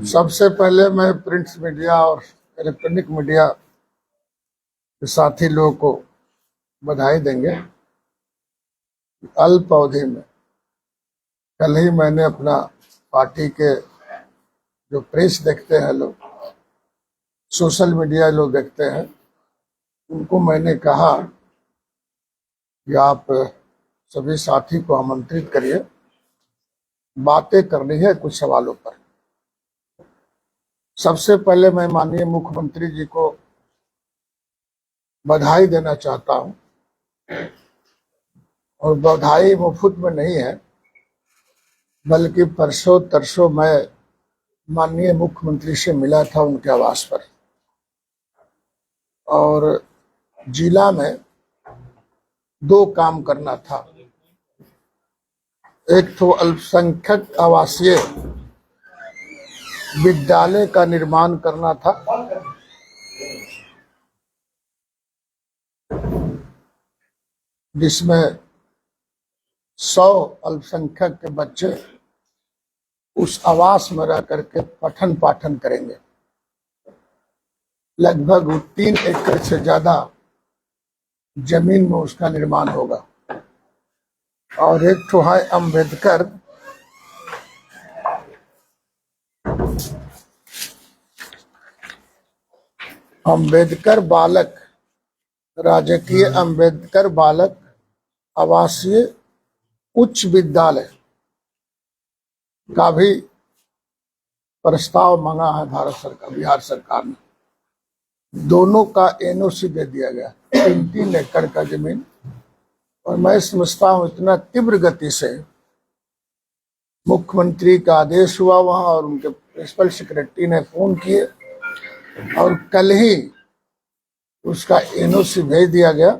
सबसे पहले मैं प्रिंट मीडिया और इलेक्ट्रॉनिक मीडिया के साथी लोगों को बधाई देंगे। अल्प अवधि में कल ही मैंने अपना पार्टी के जो प्रेस देखते हैं लोग, सोशल मीडिया लोग देखते हैं, उनको मैंने कहा कि आप सभी साथी को आमंत्रित करिए, बातें करनी है कुछ सवालों पर। सबसे पहले मैं माननीय मुख्यमंत्री जी को बधाई देना चाहता हूं, और बधाई मुफ्त में नहीं है, बल्कि परसों तरसों मैं माननीय मुख्यमंत्री से मिला था उनके आवास पर, और जिला में 2 काम करना था। एक तो अल्पसंख्यक आवासीय विद्यालय का निर्माण करना था, जिसमें 100 अल्पसंख्यक के बच्चे उस आवास में रह करके पठन पाठन करेंगे। लगभग 3 एकड़ से ज्यादा जमीन में उसका निर्माण होगा। और एक तो है अम्बेडकर बालक, राजकीय अम्बेडकर बालक आवासीय उच्च विद्यालय का भी प्रस्ताव मांगा है भारत सरकार, बिहार सरकार ने। दोनों का एनओसी दे दिया गया, 3-3 एकड़ का जमीन। और मैं समझता हूं इतना तीव्र गति से मुख्यमंत्री का आदेश हुआ वहां, और उनके प्रिंसिपल सेक्रेटरी ने फोन किए, और कल ही उसका एनओसी भेज दिया गया।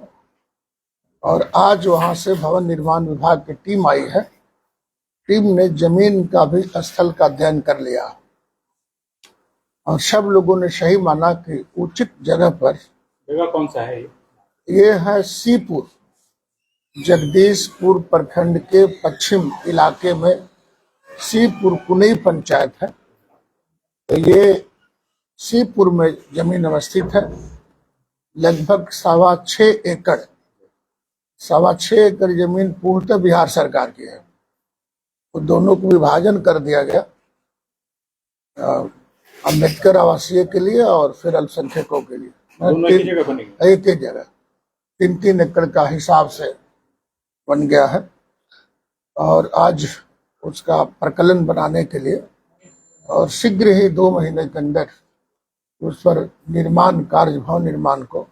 और आज वहां से भवन निर्माण विभाग की टीम आई है। टीम ने जमीन का भी स्थल का अध्ययन कर लिया, और सब लोगों ने सही माना कि उचित जगह पर। जगह कौन सा है? ये है सीपुर, जगदीशपुर प्रखंड के पश्चिम इलाके में सीपुर कुनई पंचायत है। तो ये सीपुर में जमीन अवस्थित है। लगभग 6.25 एकड़, 6.25 एकड़ जमीन पूर्णतः बिहार सरकार की है। तो दोनों को विभाजन कर दिया गया, अम्बेडकर आवासीय के लिए और फिर अल्पसंख्यकों के लिए। एक ही जगह 3-3 एकड़ का हिसाब से बन गया है। और आज उसका प्रकलन बनाने के लिए, और शीघ्र ही 2 महीने के अंदर उस पर निर्माण कार्य, भवन निर्माण को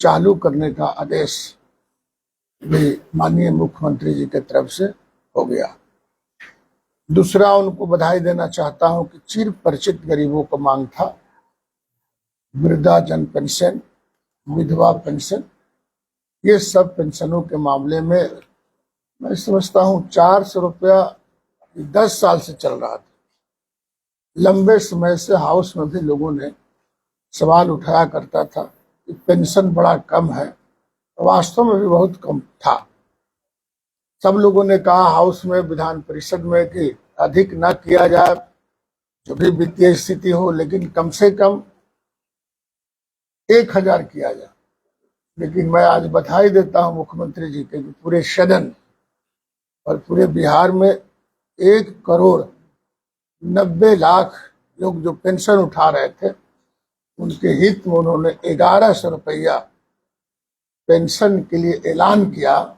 चालू करने का आदेश भी माननीय मुख्यमंत्री जी की तरफ से हो गया। दूसरा, उनको बधाई देना चाहता हूं कि चिर परिचित गरीबों को मांग था, वृद्धा जन पेंशन, विधवा पेंशन, ये सब पेंशनों के मामले में मैं समझता हूं 400 रुपया 10 साल से चल रहा था। लंबे समय से हाउस में भी लोगों ने सवाल उठाया करता था कि पेंशन बड़ा कम है, वास्तव में भी बहुत कम था। सब लोगों ने कहा हाउस में, विधान परिषद में, कि अधिक न किया जाए, जो भी वित्तीय स्थिति हो, लेकिन कम से कम 1000 किया जाए। लेकिन मैं आज बधाई देता हूं मुख्यमंत्री जी के, पूरे सदन और पूरे बिहार में 1,90,00,000 लोग जो पेंशन उठा रहे थे, उनके हित में उन्होंने 1100 रुपया पेंशन के लिए ऐलान किया।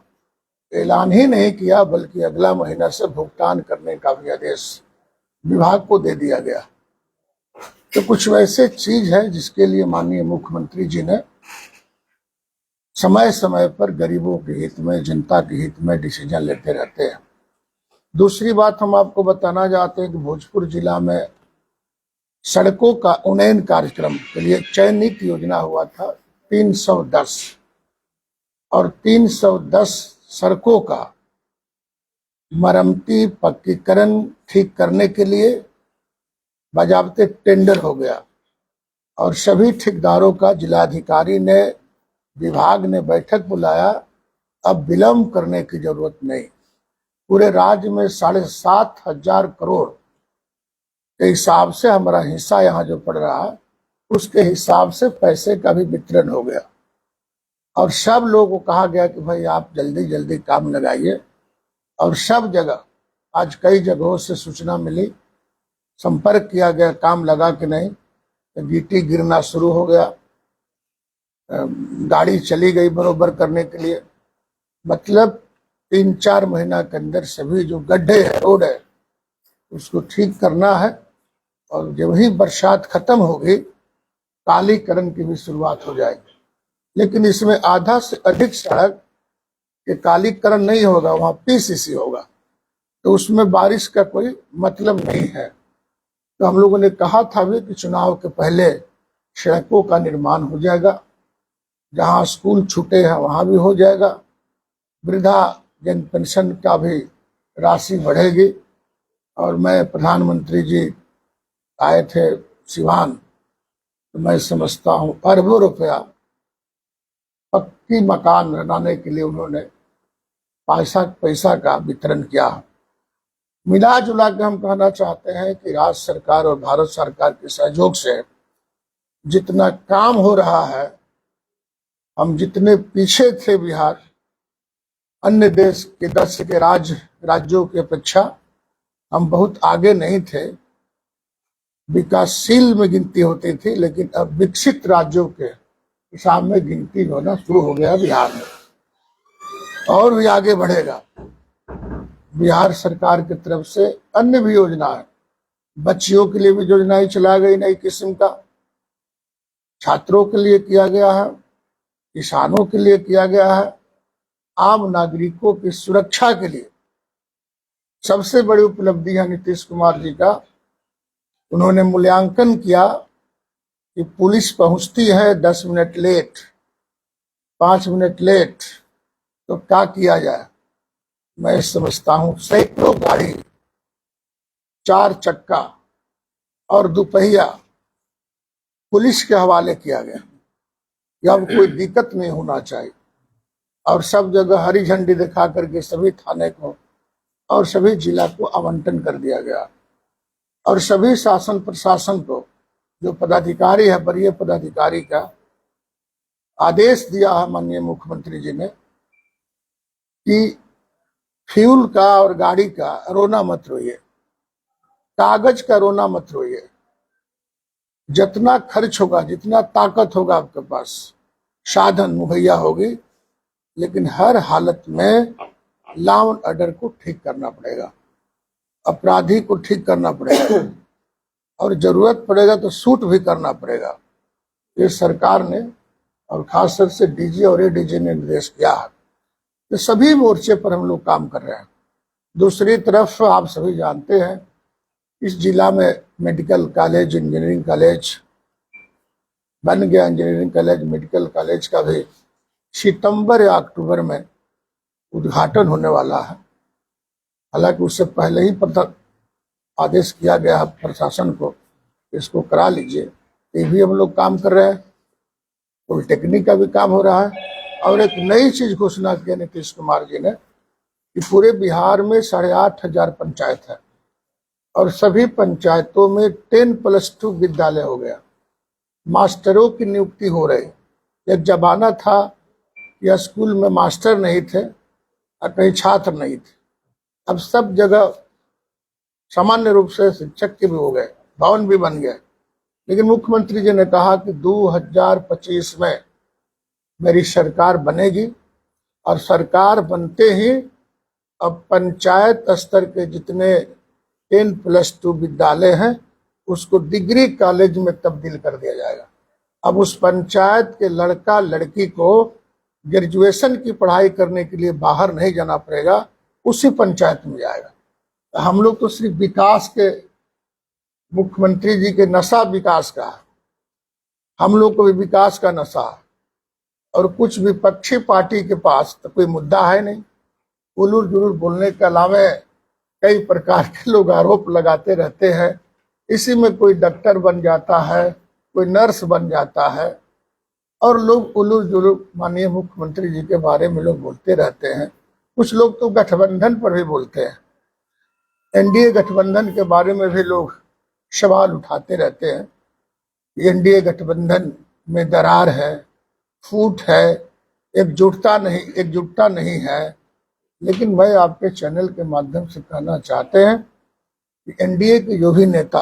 ऐलान ही नहीं किया, बल्कि अगला महीना से भुगतान करने का भी आदेश विभाग को दे दिया गया। तो कुछ वैसे चीज है जिसके लिए माननीय मुख्यमंत्री जी ने समय समय पर गरीबों के हित में, जनता के हित में डिसीजन लेते रहते हैं। दूसरी बात हम आपको बताना चाहते हैं कि भोजपुर जिला में सड़कों का उन्नयन कार्यक्रम के लिए चयनित योजना हुआ था 310, और 310 सड़कों का मरम्मती, पक्कीकरण, ठीक करने के लिए बाजाबते टेंडर हो गया। और सभी ठेकेदारों का जिलाधिकारी ने विभाग ने बैठक बुलाया, अब विलंब करने की जरूरत नहीं। पूरे राज्य में 7,500 करोड़ के हिसाब से हमारा हिस्सा यहाँ जो पड़ रहा है, उसके हिसाब से पैसे का भी वितरण हो गया और सब लोगों को कहा गया कि भाई आप जल्दी जल्दी काम लगाइए। और सब जगह आज कई जगहों से सूचना मिली, संपर्क किया गया काम लगा कि नहीं, तो गिट्टी गिरना शुरू हो गया, गाड़ी चली गई बरोबर करने के लिए। मतलब 3-4 महीना के अंदर सभी जो गड्ढे है, रोड है, उसको ठीक करना है। और जब ही बरसात खत्म होगी, कालीकरण की भी शुरुआत हो जाएगी। लेकिन इसमें आधा से अधिक सड़क के कालीकरण नहीं होगा, वहां पीसीसी होगा, तो उसमें बारिश का कोई मतलब नहीं है। तो हम लोगों ने कहा था भी कि चुनाव के पहले सड़कों का निर्माण हो जाएगा, जहां स्कूल छूटे हैं वहां भी हो जाएगा, वृद्धा जन पेंशन का भी राशि बढ़ेगी। और मैं प्रधानमंत्री जी आए थे सिवान, तो मैं समझता हूं अरबों रुपया पक्की मकान बनाने के लिए उन्होंने पैसा का वितरण किया। मिला जुला के हम कहना चाहते हैं कि राज्य सरकार और भारत सरकार के सहयोग से जितना काम हो रहा है, हम जितने पीछे थे बिहार अन्य देश के 10 के राज्यों की अपेक्षा हम बहुत आगे नहीं थे। विकासशील में गिनती होती थी, लेकिन अब विकसित राज्यों के हिसाब में गिनती होना शुरू हो गया बिहार में, और भी आगे बढ़ेगा। बिहार सरकार की तरफ से अन्य भी योजना है, बच्चियों के लिए भी योजनाएं चला गई नई किस्म का, छात्रों के लिए किया गया है, किसानों के लिए किया गया है, आम नागरिकों की सुरक्षा के लिए। सबसे बड़ी उपलब्धि है नीतीश कुमार जी का, उन्होंने मूल्यांकन किया कि पुलिस पहुंचती है 10 मिनट लेट, 5 मिनट लेट, तो क्या किया जाए। मैं समझता हूं सैकड़ों गाड़ी, 4 चक्का और दुपहिया पुलिस के हवाले किया गया कि अब कोई दिक्कत नहीं होना चाहिए। और सब जगह हरी झंडी दिखा करके सभी थाने को और सभी जिला को आवंटन कर दिया गया। और सभी शासन प्रशासन को, जो पदाधिकारी है, वरीय पदाधिकारी का आदेश दिया है माननीय मुख्यमंत्री जी ने कि फ्यूल का और गाड़ी का रोना मत रोइए, कागज का रोना मत रोइए। जितना खर्च होगा, जितना ताकत होगा आपके पास, साधन मुहैया होगी, लेकिन हर हालत में लॉ एंड ऑर्डर को ठीक करना पड़ेगा, अपराधी को ठीक करना पड़ेगा, और जरूरत पड़ेगा तो शूट भी करना पड़ेगा। ये सरकार ने और खासकर से डीजी और एडीजी ने निर्देश किया है। तो सभी मोर्चे पर हम लोग काम कर रहे हैं। दूसरी तरफ आप सभी जानते हैं, इस जिला में मेडिकल कॉलेज, इंजीनियरिंग कॉलेज बन गया। इंजीनियरिंग कॉलेज, मेडिकल कॉलेज का भी सितंबर या अक्टूबर में उद्घाटन होने वाला है। हालांकि उससे पहले ही आदेश किया गया प्रशासन को, इसको करा लीजिए। ये भी हम लोग काम कर रहे हैं। पॉलिटेक्निक का भी काम हो रहा है। और एक नई चीज घोषणा की नीतीश कुमार जी ने कि पूरे बिहार में 8,500 पंचायत है और सभी पंचायतों में 10+2 विद्यालय हो गया। मास्टरों की नियुक्ति हो रही। एक जमाना था कि स्कूल में मास्टर नहीं थे और कहीं छात्र नहीं थे, अब सब जगह सामान्य रूप से शिक्षक के भी हो गए, भवन भी बन गए। लेकिन मुख्यमंत्री जी ने कहा कि 2025 में मेरी सरकार बनेगी और सरकार बनते ही अब पंचायत स्तर के जितने 10+2 विद्यालय हैं उसको डिग्री कॉलेज में तब्दील कर दिया जाएगा। अब उस पंचायत के लड़का लड़की को ग्रेजुएशन की पढ़ाई करने के लिए बाहर नहीं जाना पड़ेगा, उसी पंचायत में जाएगा। हम लोग तो सिर्फ विकास के, मुख्यमंत्री जी के नशा विकास का, हम लोग को भी विकास का नशा। और कुछ विपक्षी पार्टी के पास तो कोई मुद्दा है नहीं, उलूर जुलूर बोलने के अलावा कई प्रकार के लोग आरोप लगाते रहते हैं। इसी में कोई डॉक्टर बन जाता है, कोई नर्स बन जाता है, और लोग उलूर जुलूर माननीय मुख्यमंत्री जी के बारे में लोग बोलते रहते हैं। कुछ लोग तो गठबंधन पर भी बोलते हैं, एनडीए गठबंधन के बारे में भी लोग सवाल उठाते रहते हैं। एनडीए गठबंधन में दरार है, फूट है, एकजुटता नहीं है। लेकिन मैं आपके चैनल के माध्यम से कहना चाहते हैं कि एनडीए के जो भी नेता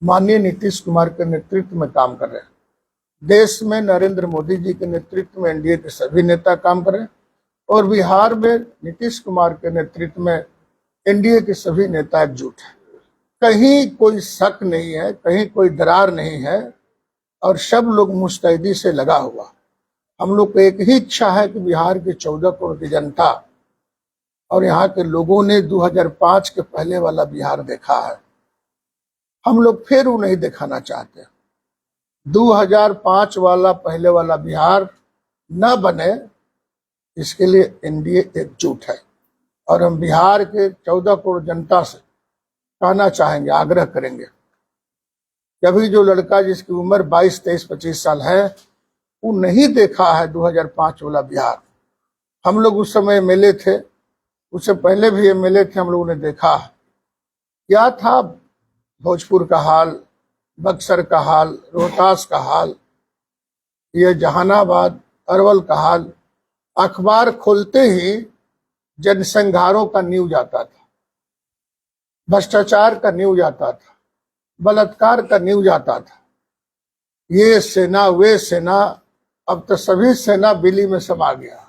माननीय नीतीश कुमार के नेतृत्व में काम कर रहे हैं, देश में नरेंद्र मोदी जी के नेतृत्व में एनडीए के सभी नेता काम कर रहे हैं, और बिहार में नीतीश कुमार के नेतृत्व में एनडीए के सभी नेता एकजुट हैं। कहीं कोई शक नहीं है, कहीं कोई दरार नहीं है, और सब लोग मुस्तैदी से लगा हुआ। हम लोग को एक ही इच्छा है कि बिहार के 14 करोड़ की जनता और यहाँ के लोगों ने 2005 के पहले वाला बिहार देखा है, हम लोग फिर वो नहीं दिखाना चाहते। 2005 वाला पहले वाला बिहार न बने, इसके लिए एनडीए एकजुट है। और हम बिहार के 14 करोड़ जनता से कहना चाहेंगे, आग्रह करेंगे कि अभी जो लड़का जिसकी उम्र 22, 23, 25 साल है, वो नहीं देखा है 2005 वाला बिहार। हम लोग उस समय एमएलए थे, उससे पहले भी एमएलए थे, हम लोगों ने देखा है क्या था भोजपुर का हाल, बक्सर का हाल, रोहतास का हाल, ये जहानाबाद, अरवल का हाल। अखबार खोलते ही जनसंहारों का न्यूज आता था, भ्रष्टाचार का न्यूज आता था, बलात्कार का न्यूज आता था। ये सेना वे सेना, अब तो सभी सेना बिल्ली में समा गया,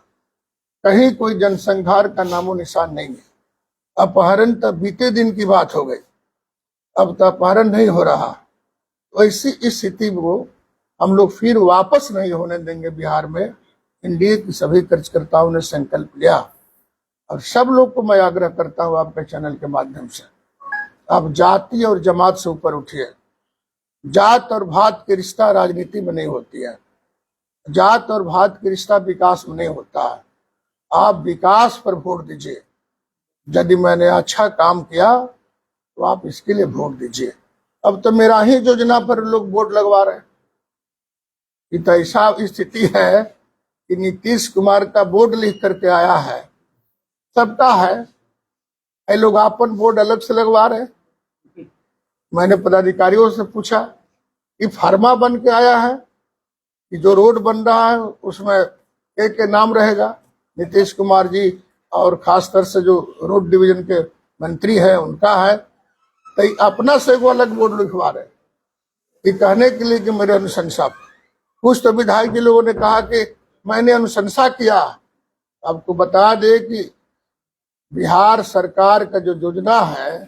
कहीं कोई जनसंहार का नामो निशान नहीं है। अपहरण तो बीते दिन की बात हो गई, अब तो अपहरण नहीं हो रहा। तो ऐसी इस स्थिति को हम लोग फिर वापस नहीं होने देंगे। बिहार में एनडीए की सभी कार्यकर्ताओं ने संकल्प लिया, और सब लोग को मैं आग्रह करता हूं आपके चैनल के माध्यम से, आप जाति और जमात से ऊपर उठिए। जात और भात के रिश्ता राजनीति में नहीं होती है, जात और भात के रिश्ता विकास में नहीं होता है। आप विकास पर वोट दीजिए। यदि मैंने अच्छा काम किया तो आप इसके लिए वोट दीजिए। अब तो मेरा ही योजना पर लोग वोट लगवा रहे हैं। तो ऐसा स्थिति है कि नीतीश कुमार का बोर्ड लिख करके आया है, सबका है, ये लोग अपन बोर्ड अलग से लगवा रहे हैं। मैंने पदाधिकारियों से पूछा कि फार्मा बन के आया है कि जो रोड बन रहा है उसमें एक नाम रहेगा, नीतीश कुमार जी और खासकर से जो रोड डिवीजन के मंत्री है उनका है, तो अपना से वो अलग बोर्ड लिखवा रहे। ये कहने के लिए कि मेरे अनुशंसा, कुछ तो विधायक जी लोगों ने कहा कि मैंने अनुशंसा किया। आपको बता दे कि बिहार सरकार का जो योजना है,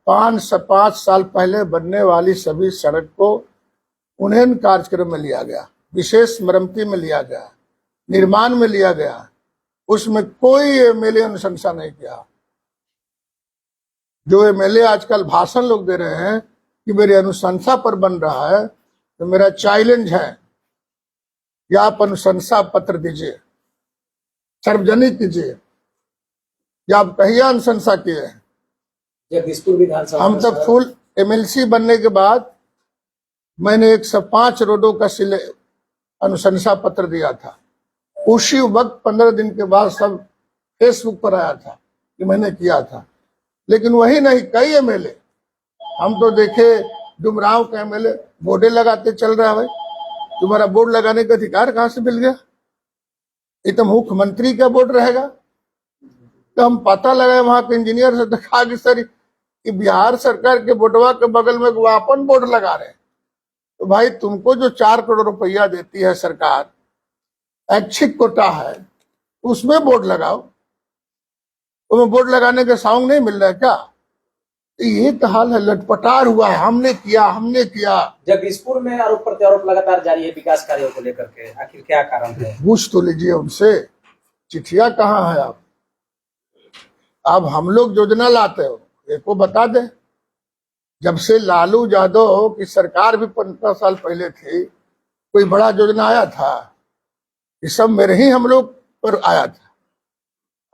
5 से 5 साल पहले बनने वाली सभी सड़क को उन्नयन कार्यक्रम में लिया गया, विशेष मरम्मती में लिया गया, निर्माण में लिया गया। उसमें कोई एमएलए अनुशंसा नहीं किया। जो एमएलए आजकल भाषण लोग दे रहे हैं कि मेरे अनुशंसा पर बन रहा है, तो मेरा चैलेंज है कि आप अनुशंसा पत्र दीजिए, सार्वजनिक कीजिए, या आप कहिए अनुशंसा किए हैं। जगदीशपुर विधानसभा हम तक फुल एमएलसी बनने के बाद मैंने 105 रोडों का अनुशंसा पत्र दिया था। उसी वक्त 15 दिन के बाद सब फेसबुक पर आया था कि मैंने किया था। लेकिन वही नहीं, कई एमएलए हम तो देखे, डुमराव का एमएलए बोर्डे लगाते चल रहा है। भाई तुम्हारा बोर्ड लगाने का अधिकार कहां से मिल गया? ये तो मुख्यमंत्री का बोर्ड रहेगा। तो हम पता लगाए वहां के इंजीनियर से, देखा कि सर कि बिहार सरकार के बोर्डवा के बगल में वो अपन बोर्ड लगा रहे हैं। तो भाई तुमको जो 4 करोड़ रुपया देती है सरकार, ऐच्छिक कोटा है, उसमें बोर्ड लगाओ। तुम्हें बोर्ड लगाने का साउंड नहीं मिल रहा है क्या? ये तो हाल है, लटपटार हुआ है, हमने किया। जगदीशपुर में आरोप प्रत्यारोप लगातार जारी है विकास कार्यों को लेकर के, आखिर क्या कारण है? पूछ तो लीजिए उनसे, चिट्ठिया कहाँ है आप? अब हम लोग योजना लाते हो, एक को बता दे। जब से लालू यादव की सरकार भी 15 साल पहले थी, कोई बड़ा योजना आया था? ये सब मेरे ही हम लोग पर आया था।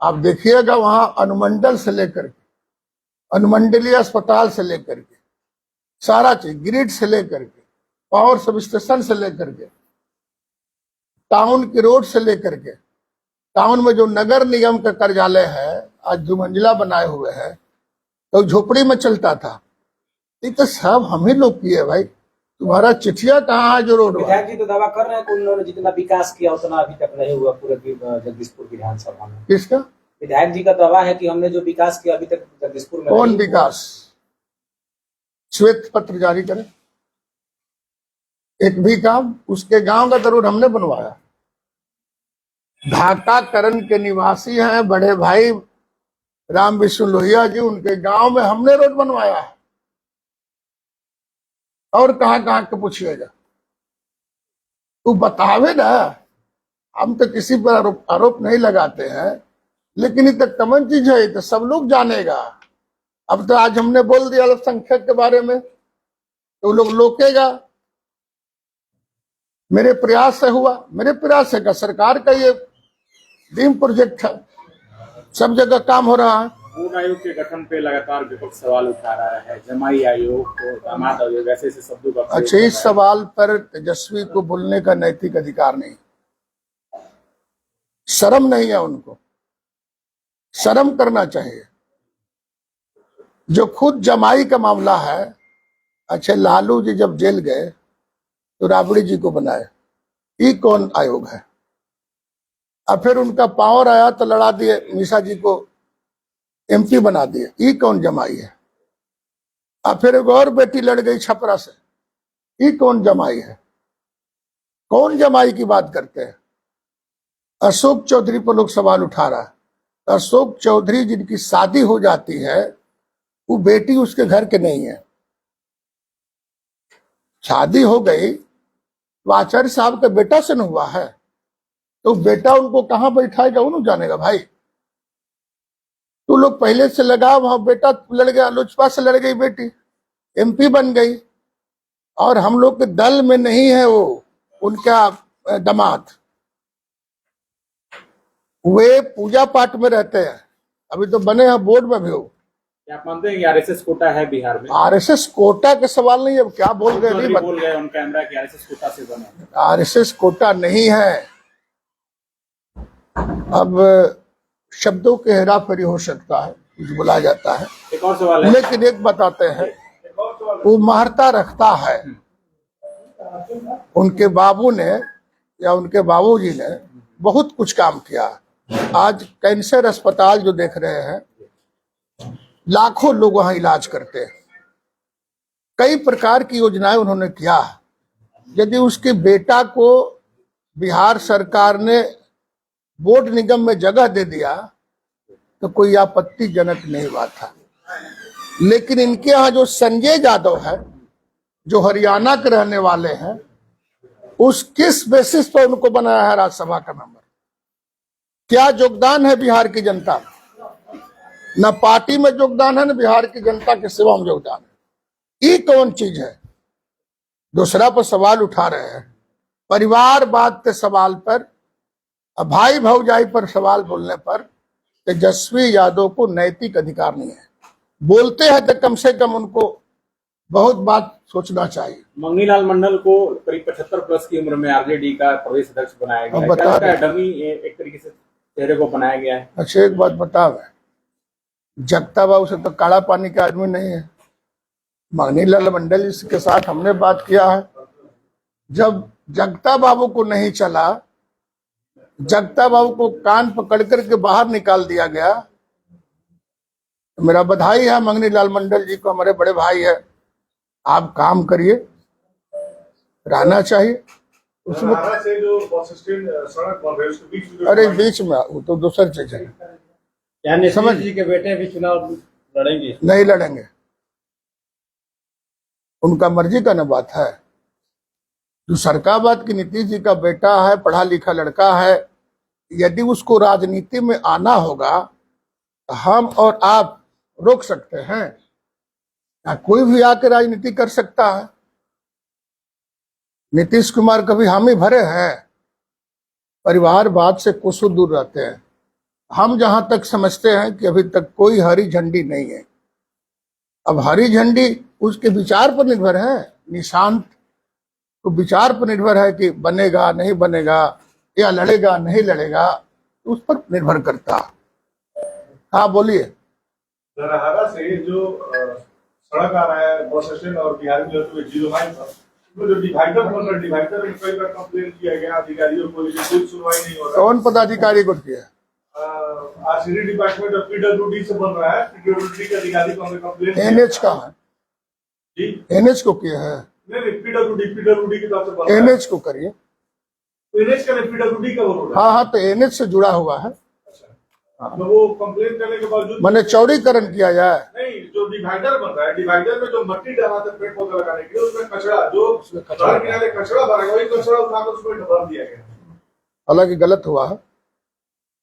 आप देखिएगा वहां अनुमंडल से लेकर के, अनुमंडलीय अस्पताल से लेकर के, सारा चीज, ग्रिड से लेकर के, पावर सब स्टेशन से लेकर के, टाउन की रोड से लेकर के टाउन में जो नगर निगम का कार्यालय है आज 2 मंजिला बनाए हुए हैं, तो झोपड़ी में चलता था। ये तो सब हम ही लोग किए भाई। तुम्हारा चिठिया कहाँ है जो रोड विधायक जी तो दावा कर रहे हैं कि उन्होंने जितना विकास किया उतना अभी तक नहीं हुआ पूरे जगदीशपुर विधानसभा में। किसका? विधायक जी का दावा है कि हमने जो विकास किया अभी तक जगदीशपुर में कौन नहीं हुआ। विकास? श्वेत पत्र जारी करें। एक भी काम उसके गांव का जरूर हमने बनवाया। ढाकाकरण के निवासी हैं बड़े भाई राम विष्णु लोहिया जी, उनके गांव में हमने रोड बनवाया है। और कहां कहां के पूछिएगा, तू बतावे ना। हम तो किसी पर आरोप नहीं लगाते हैं, लेकिन ये तो कॉमन चीज है, तो सब लोग जानेगा। अब तो आज हमने बोल दिया अल्पसंख्यक के बारे में, तो लोग लोकेगा। मेरे प्रयास से हुआ, मेरे प्रयास से का सरकार का ये ड्रीम प्रोजेक्ट है, सब जगह काम हो रहा है। पूर्ण आयोग के गठन पे लगातार विपक्ष सवाल उठा रहा है, जमाई आयोग को दामाद आयोग ऐसे शब्दों का। अच्छा, इस सवाल पर तेजस्वी को बोलने का नैतिक अधिकार नहीं, शर्म नहीं है उनको, शर्म करना चाहिए। जो खुद जमाई का मामला है, अच्छे लालू जी जब जेल गए तो राबड़ी जी को बनाए, ये कौन आयोग है? अब फिर उनका पावर आया तो लड़ा दिए, मीसा जी को एमपी बना दिए, ये कौन जमाई है? अब फिर एक और बेटी लड़ गई छपरा से, ये कौन जमाई है? कौन जमाई की बात करते हैं? अशोक चौधरी पर लोग सवाल उठा रहा है। अशोक चौधरी जिनकी शादी हो जाती है, वो बेटी उसके घर के नहीं है। शादी हो गई तो आचार्य साहब का बेटा से न हुआ है, तो बेटा उनको कहां बैठाएगा वो नहीं जानेगा भाई। तो लोग पहले से लगा, वहां बेटा लड़ गया, लोजपा से लड़ गई बेटी, एमपी बन गई, और हम लोग के दल में नहीं है वो उनका दामाद। वे पूजा पाठ में रहते हैं, अभी तो बने हैं बोर्ड में भी हो। क्या आप मानते हैं कि आरएसएस कोटा है बिहार में? आरएसएस कोटा के सवाल नहीं है, अब क्या बोल गए नहीं बोल गए ऑन कैमरा कि आरएसएस कोटा से बने। आरएसएस कोटा नहीं है। अब शब्दों के हेराफेरी हो सकता है, कुछ बोला जाता है। एक और सवाल है, लेकिन एक बताते हैं, वो महत्ता रखता है। उनके बाबू ने या उनके बाबूजी ने बहुत कुछ काम किया। आज कैंसर अस्पताल जो देख रहे हैं, लाखों लोग वहां इलाज करते हैं, कई प्रकार की योजनाएं उन्होंने किया। यदि उसके बेटा को बिहार सरकार ने बोर्ड निगम में जगह दे दिया तो कोई आपत्तिजनक नहीं बात था। लेकिन इनके यहाँ जो संजय यादव है, जो हरियाणा के रहने वाले हैं, उस किस बेसिस पर उनको बनाया है राज्यसभा का मेंबर? क्या योगदान है बिहार की जनता में? न पार्टी में योगदान है, न बिहार की जनता के सेवा में योगदान है। ये कौन चीज है? दूसरा पर सवाल उठा रहे हैं, परिवारवाद के सवाल पर, भाई भौजाई पर सवाल बोलने पर तेजस्वी यादव को नैतिक अधिकार नहीं है। बोलते हैं तो कम से कम उनको बहुत बात सोचना चाहिए। मंगनीलाल मंडल को करीब 75 प्लस की उम्र में आरजेडी का प्रदेश अध्यक्ष बनाया गया है। क्या लगता है डमी एक तरीके से चेहरे को बनाया गया है? अच्छा, एक बात बताओ, जगता बाबू से तो काला पानी का आदमी नहीं है। मंगनीलाल मंडल के साथ हमने बात किया है। जब जगता बाबू को नहीं चला, जगता बाबू को कान पकड़ करके बाहर निकाल दिया गया, तो मेरा बधाई है मंगनीलाल मंडल जी को, हमारे बड़े भाई है। आप काम करिए, रहना चाहिए उसमें। से जो बस स्टैंड सड़क बन रही है उसके बीच में, अरे बीच में वो तो दूसरी चीज है। यानी समझ जी के बेटे भी चुनाव लड़ेंगे? नहीं लड़ेंगे, उनका मर्जी का न बात है। जो सरकाबाद की नीतीश जी का बेटा है, पढ़ा लिखा लड़का है, यदि उसको राजनीति में आना होगा तो हम और आप रोक सकते हैं? या कोई भी आके राजनीति कर सकता है? नीतीश कुमार कभी हामी भरे हैं? परिवारवाद से कुछ दूर रहते हैं। हम जहां तक समझते हैं कि अभी तक कोई हरी झंडी नहीं है। अब हरी झंडी उसके विचार पर निर्भर है, निशांत को विचार पर निर्भर है कि बनेगा नहीं बनेगा। या लड़ेगा नहीं लड़ेगा उस पर निर्भर करता। हाँ बोलिए। धरहरा से जो सड़क आ रहा है बस स्टैंड और बिहार में जो 0 माइल पर, तो जो डिवाइडर बन रहा है, डिवाइडर में कई बार कंप्लेन किया गया अधिकारियों को, लेकिन कोई सुनवाई नहीं हो रहा। कौन पदाधिकारी को किया? आरसीडी डिपार्टमेंट और पीडब्ल्यूडी से बन रहा है, पीडब्ल्यूडी के अधिकारी को हमें कंप्लेन। एनएच का है जी, एनएच को किया है। नहीं पीडब्ल्यूडी की तरफ से बन रहा है। एनएच को करिए। एनएच का पीडब्ल्यूडी का बोल रहा है। हाँ हाँ, तो एनएच से जुड़ा हुआ है। तो वो कंप्लेन करने के बावजूद मैंने चौड़ीकरण किया जाए। नहीं, जो डिवाइडर बन रहा है, डिवाइडर में जो मट्टी डाला था पेड़ पौधे लगाने के लिए, उसमें कचरा जो सड़क किनारे कचरा भरा गया, वही कचरा उठाकर उसमें भर दिया गया। हालांकि गलत हुआ है।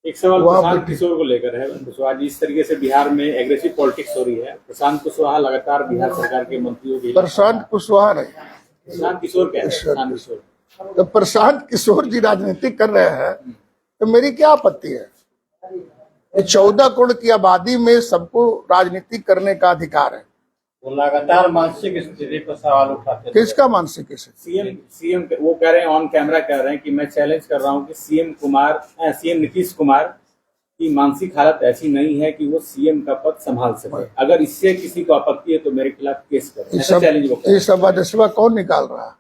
एक सवाल प्रशांत किशोर को लेकर है। कुशवाहा जी, इस तरीके से बिहार में एग्रेसिव पॉलिटिक्स हो रही है। प्रशांत कुशवाहा लगातार बिहार सरकार के मंत्रियों की, प्रशांत कुशवाहा नहीं, प्रशांत किशोर क्या है? प्रशांत किशोर। तो प्रशांत किशोर जी राजनीति कर रहे हैं तो मेरी क्या आपत्ति है? 14 करोड़ की आबादी में सबको राजनीति करने का अधिकार है। वो लगातार मानसिक स्थिति पर सवाल उठाते हैं। किसका मानसिक स्थिति? सीएम वो कह रहे हैं, ऑन कैमरा कह रहे हैं कि मैं चैलेंज कर रहा हूं कि सीएम नीतीश कुमार की मानसिक हालत ऐसी नहीं है कि वो सीएम का पद संभाल सके। अगर इससे किसी को आपत्ति है तो मेरे खिलाफ केस करें। ये सब अदस्वा कौन निकाल रहा है?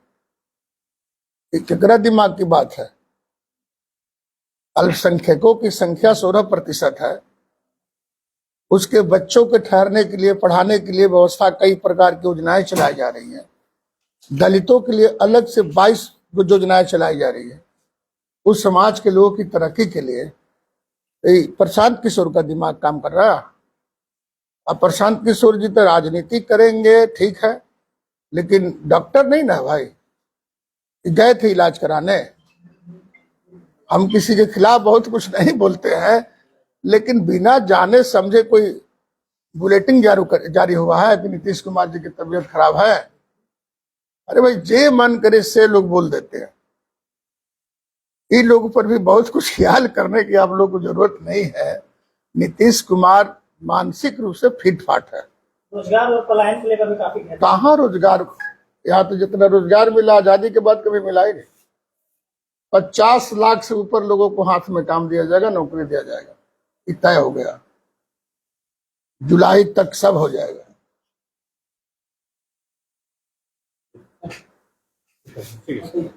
ये केकरा दिमाग की बात है? अल्पसंख्यकों की संख्या 16% है। उसके बच्चों के ठहरने के लिए, पढ़ाने के लिए व्यवस्था, कई प्रकार की योजनाएं चलाई जा रही हैं। दलितों के लिए अलग से 22 योजनाएं चलाई जा रही है। उस समाज के लोगों की तरक्की के लिए प्रशांत किशोर का दिमाग काम कर रहा है। अब प्रशांत किशोर जी तो राजनीति करेंगे, ठीक है, लेकिन डॉक्टर नहीं ना भाई। गए थे इलाज कराने। हम किसी के खिलाफ बहुत कुछ नहीं बोलते हैं, लेकिन बिना जाने समझे कोई बुलेटिन जारी हुआ है कि नीतीश कुमार जी की तबीयत खराब है। अरे भाई, जे मन करे से लोग बोल देते हैं। इन लोगों पर भी बहुत कुछ ख्याल करने की आप लोगों को जरूरत नहीं है। नीतीश कुमार मानसिक रूप से फिट फाट है। रोजगार और पलायन को लेकर भी काफी कहाँ रोजगार? यहाँ तो जितना रोजगार मिला आजादी के बाद कभी मिला ही नहीं। 50 लाख से ऊपर लोगों को हाथ में काम दिया जाएगा, नौकरी दिया जाएगा, तय हो गया। जुलाई तक सब हो जाएगा। ठीक है।